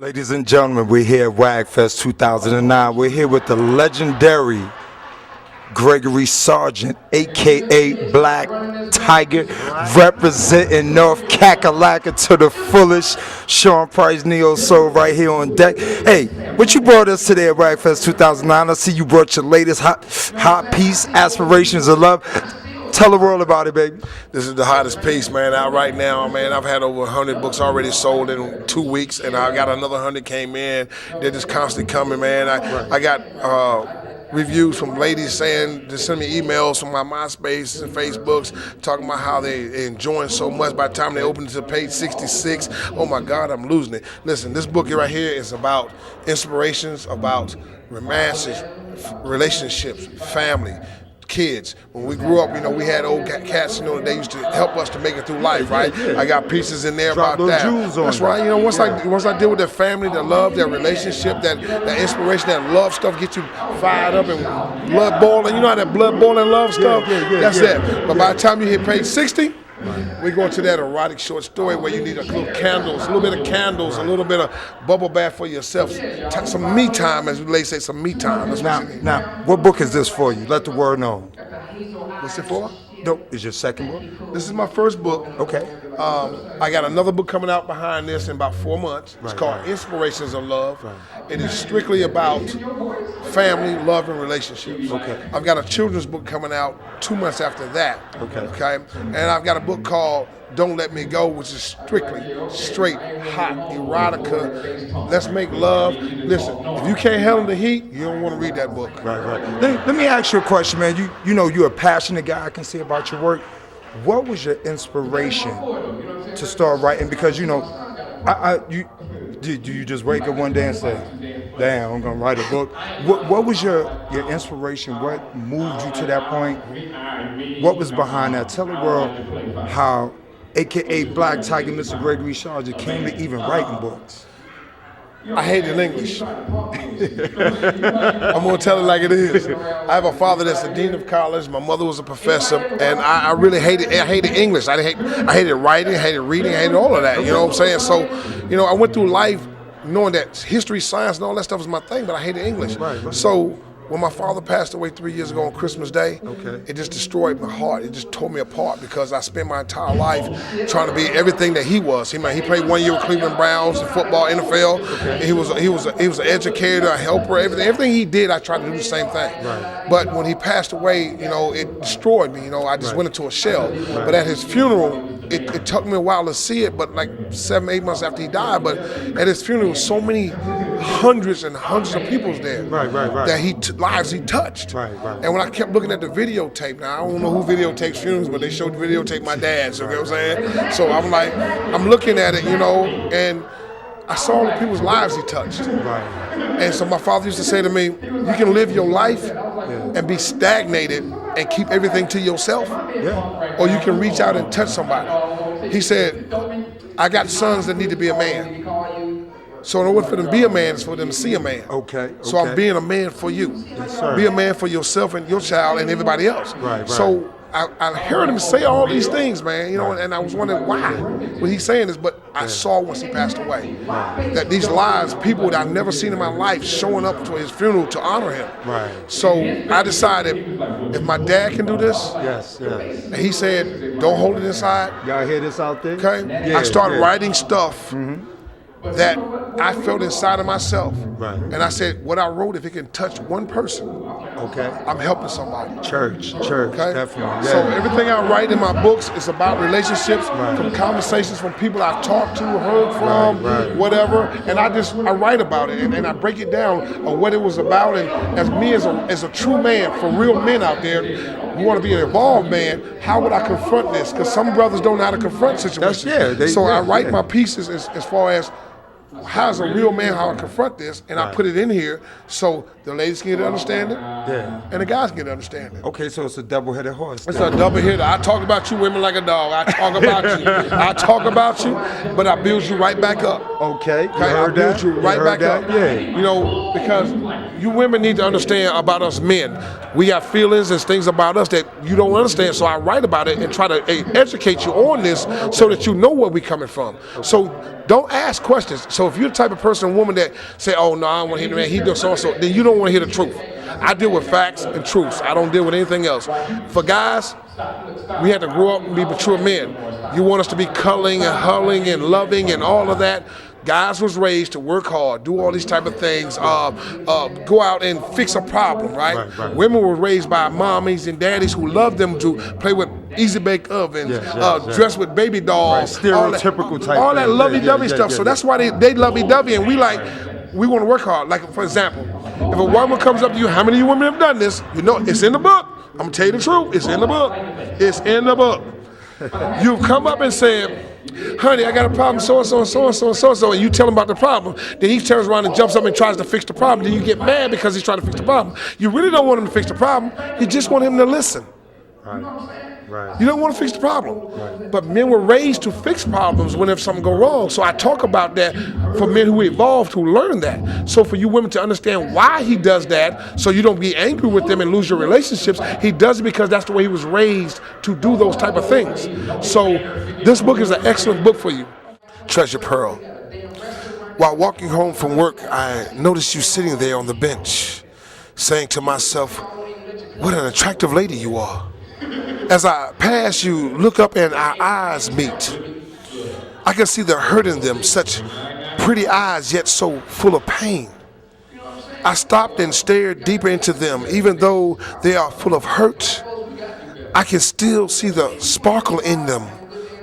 Ladies and gentlemen, we're here at WAGFEST 2009. We're here with the legendary Gregory Sargent, a.k.a. Black Tiger, representing North Kakalaka to the fullest. Sean Price, Neo Soul right here on deck. Hey, what you brought us today at WAGFEST 2009? I see you brought your latest hot piece, Aspirations of Love. Tell the world about it, baby. This is the hottest piece, man, out right now, man. I've had over 100 books already sold in 2 weeks, and I got another 100 came in. They're just constantly coming, man. I got reviews from ladies saying, they send me emails from my MySpace and Facebooks talking about how they're enjoying so much. By the time they open it to page 66, oh my God, I'm losing it. Listen, this book right here is about inspirations, about romances, relationships, family, kids. When we grew up, we had old cats, they used to help us to make it through life, right? I got pieces in there about that. That's right. Once I deal with their family, their love, their relationship, that inspiration, that love stuff gets you fired up and blood boiling. You know how that blood boiling love stuff? That's it. But by the time you hit page 60, we go into that erotic short story where you need a little candles, a little bit of candles, a little bit of bubble bath for yourself, some me time, as ladies say, some me time. That's what you need. Now, what book is this for you? Let the world know. What's it for? No, is your second book? This is my first book. Okay. I got another book coming out behind this in about 4 months. It's called Inspirations of Love. It is strictly about family, love, and relationships. Okay. I've got a children's book coming out 2 months after that. Okay. And I've got a book called Don't Let Me Go, which is strictly straight, hot, erotica. Let's make love. Listen, if you can't handle the heat, you don't want to read that book. Right. Let me ask you a question, man. You know you're a passionate guy, I can see about your work. What was your inspiration to start writing? Because do you just wake up one day and say, damn, I'm gonna write a book? What was your inspiration? What moved you to that point? What was behind that? Tell the world how a.k.a. Black Tiger, Mr. Gregory Sargent, came to even writing books. I hated English. I'm gonna tell it like it is. I have a father that's the dean of college. My mother was a professor, and I really hated English. I hated writing, I hated reading, I hated all of that. You know what I'm saying? So, I went through life knowing that history, science, and all that stuff was my thing, but I hated English. Right. So when my father passed away 3 years ago on Christmas Day, it just destroyed my heart. It just tore me apart because I spent my entire life trying to be everything that he was. He played 1 year with Cleveland Browns in football, NFL. Okay. He was an educator, a helper, everything he did. I tried to do the same thing. Right. But when he passed away, it destroyed me. I just went into a shell. Right. But at his funeral, it took me a while to see it, but like 7, 8 months after he died. But at his funeral, so many hundreds and hundreds of people there that lives he touched. Right. And when I kept looking at the videotape, now I don't know who videotapes funerals, but they showed the videotape my dad's, you know what I'm saying? So I'm looking at it, and I saw the people's lives he touched. Right. And so my father used to say to me, you can live your life and be stagnated and keep everything to yourself, or you can reach out and touch somebody. He said, I got sons that need to be a man. So in order for them to be a man, it's for them to see a man. Okay. So I'm being a man for you. Yes, sir. Be a man for yourself and your child and everybody else. Right. So I heard him say all these things, man, and I was wondering why was he saying this, but I saw once he passed away that these lives, people that I've never seen in my life showing up to his funeral to honor him. Right. So I decided if my dad can do this, and he said, don't hold it inside. Y'all hear this out there? Okay. I started writing stuff that I felt inside of myself. Right. And I said, what I wrote, if it can touch one person, I'm helping somebody. Church, definitely. Yeah. So everything I write in my books is about relationships, from conversations from people I've talked to, heard from, whatever. And I write about it and I break it down of what it was about. And as me as a true man, for real men out there who want to be an evolved man, how would I confront this? Because some brothers don't know how to confront situations. I write my pieces as far as how's a real man, how I confront this, and I put it in here so the ladies can get an understanding, and the guys can get an understanding. Okay, so it's a double-headed horse. It's a double-header. I talk about you women like a dog. I talk about you. I talk about you, but I build you right back up. Okay, I build you right back up. Yeah. Because you women need to understand about us men. We got feelings and things about us that you don't understand, so I write about it and try to educate you on this so that you know where we're coming from. So don't ask questions. So So if you're the type of person, woman that say, oh no, I don't want to hear the man, he does so-and-so, then you don't want to hear the truth. I deal with facts and truths. I don't deal with anything else. For guys, we have to grow up and be mature men. You want us to be cuddling and huddling and loving and all of that. Guys was raised to work hard, do all these type of things, go out and fix a problem, right? Women were raised by mommies and daddies who loved them to play with easy bake ovens, dress with baby dolls, stereotypical type, all that lovey-dovey stuff. So that's why they lovey-dovey, and we want to work hard. Like, for example, if a woman comes up to you, how many of you women have done this? You know, it's in the book. I'm going to tell you the truth. It's in the book. It's in the book. You come up and say, honey, I got a problem, so-and-so, and so-and-so, and so-and-so, and you tell him about the problem. Then he turns around and jumps up and tries to fix the problem. Then you get mad because he's trying to fix the problem. You really don't want him to fix the problem. You just want him to listen. Right. You don't want to fix the problem. Right. But men were raised to fix problems whenever something go wrong. So I talk about that for men who evolved, who learn that. So for you women to understand why he does that, so you don't be angry with them and lose your relationships, he does it because that's the way he was raised to do those type of things. So this book is an excellent book for you. Treasure Pearl. While walking home from work, I noticed you sitting there on the bench, saying to myself, what an attractive lady you are. As I pass you, look up and our eyes meet. I can see the hurt in them, such pretty eyes yet so full of pain. I stopped and stared deeper into them. Even though they are full of hurt, I can still see the sparkle in them,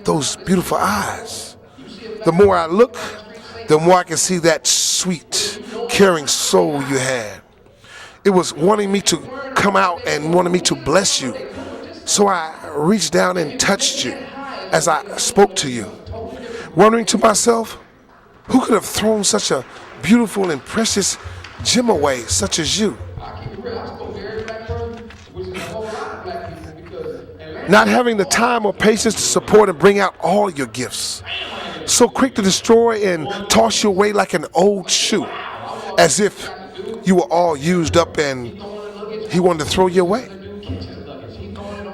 those beautiful eyes. The more I look, the more I can see that sweet, caring soul you had. It was wanting me to come out and wanting me to bless you. So I reached down and touched you as I spoke to you, wondering to myself, who could have thrown such a beautiful and precious gem away, such as you? Not having the time or patience to support and bring out all your gifts. So quick to destroy and toss you away like an old shoe, as if you were all used up and he wanted to throw you away.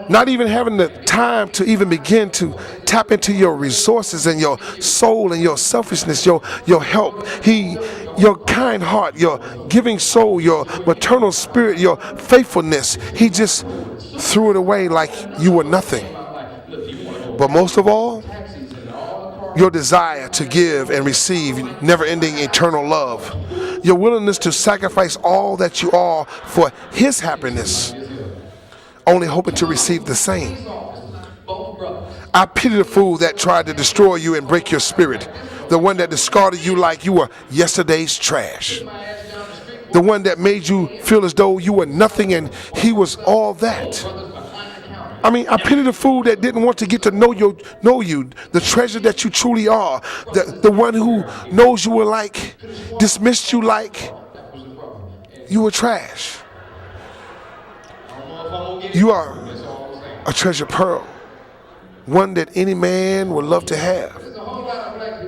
Not even having the time to even begin to tap into your resources and your soul and your selfishness, your help. Your kind heart, your giving soul, your maternal spirit, your faithfulness. He just threw it away like you were nothing. But most of all, your desire to give and receive never-ending eternal love. Your willingness to sacrifice all that you are for his happiness, only hoping to receive the same. I pity the fool that tried to destroy you and break your spirit, the one that discarded you like you were yesterday's trash, the one that made you feel as though you were nothing and he was all that. I pity the fool that didn't want to get to know you, the treasure that you truly are, the one who knows you were like, dismissed you like you were trash. You are a treasure pearl, one that any man would love to have.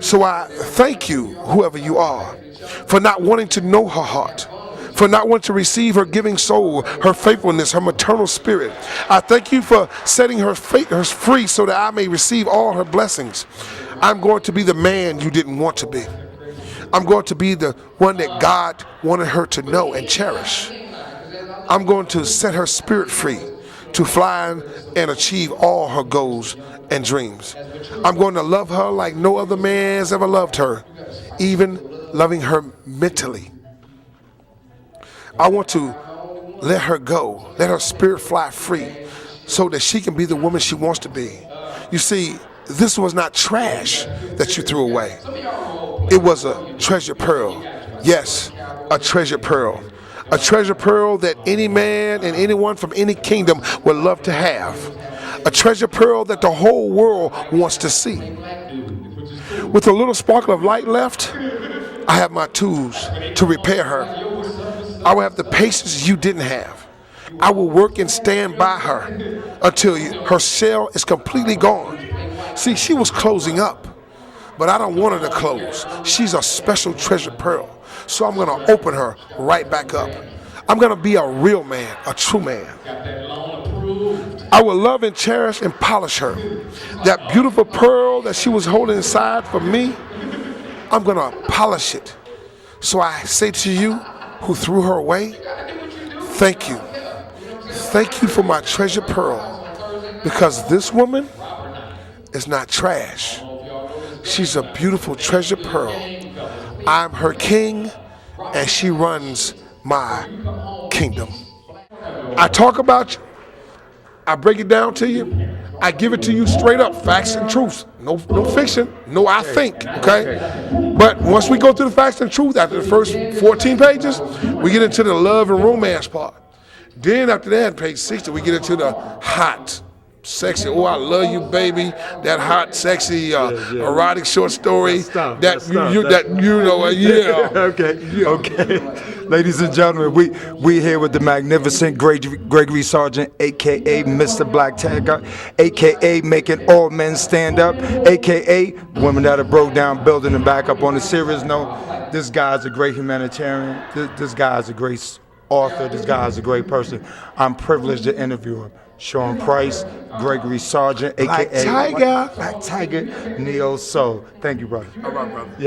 So I thank you, whoever you are, for not wanting to know her heart, for not wanting to receive her giving soul, her faithfulness, her maternal spirit. I thank you for setting her free so that I may receive all her blessings. I'm going to be the man you didn't want to be. I'm going to be the one that God wanted her to know and cherish. I'm going to set her spirit free to fly and achieve all her goals and dreams. I'm going to love her like no other man has ever loved her, even loving her mentally. I want to let her go, let her spirit fly free so that she can be the woman she wants to be. You see, this was not trash that you threw away. It was a treasure pearl. Yes, a treasure pearl. A treasure pearl that any man and anyone from any kingdom would love to have. A treasure pearl that the whole world wants to see. With a little sparkle of light left, I have my tools to repair her. I will have the patience you didn't have. I will work and stand by her until her shell is completely gone. See, she was closing up, but I don't want her to close. She's a special treasure pearl. So I'm going to open her right back up. I'm going to be a real man, a true man. I will love and cherish and polish her. That beautiful pearl that she was holding inside for me, I'm going to polish it. So I say to you who threw her away, thank you. Thank you for my treasure pearl, because this woman is not trash. She's a beautiful treasure pearl. I'm her king, and she runs my kingdom. I talk about you. I break it down to you. I give it to you straight up, facts and truths. No fiction, no I think, okay? But once we go through the facts and truth, after the first 14 pages, we get into the love and romance part. Then after that, page 60, we get into the hot, sexy, oh, I love you, baby. That hot, sexy, erotic short story. That you know, yeah. Okay. Ladies and gentlemen, we here with the magnificent Gregory Sargent, aka Mr. Black Tiger, aka making all men stand up, aka women that have broke down building and back up. On a serious note, this guy's a great humanitarian. This guy's a great author. This guy's a great person. I'm privileged to interview him. Sean Price, Gregory Sargent, aka Black Tiger. Black Tiger, Neo Soul. Thank you, brother. All right, brother.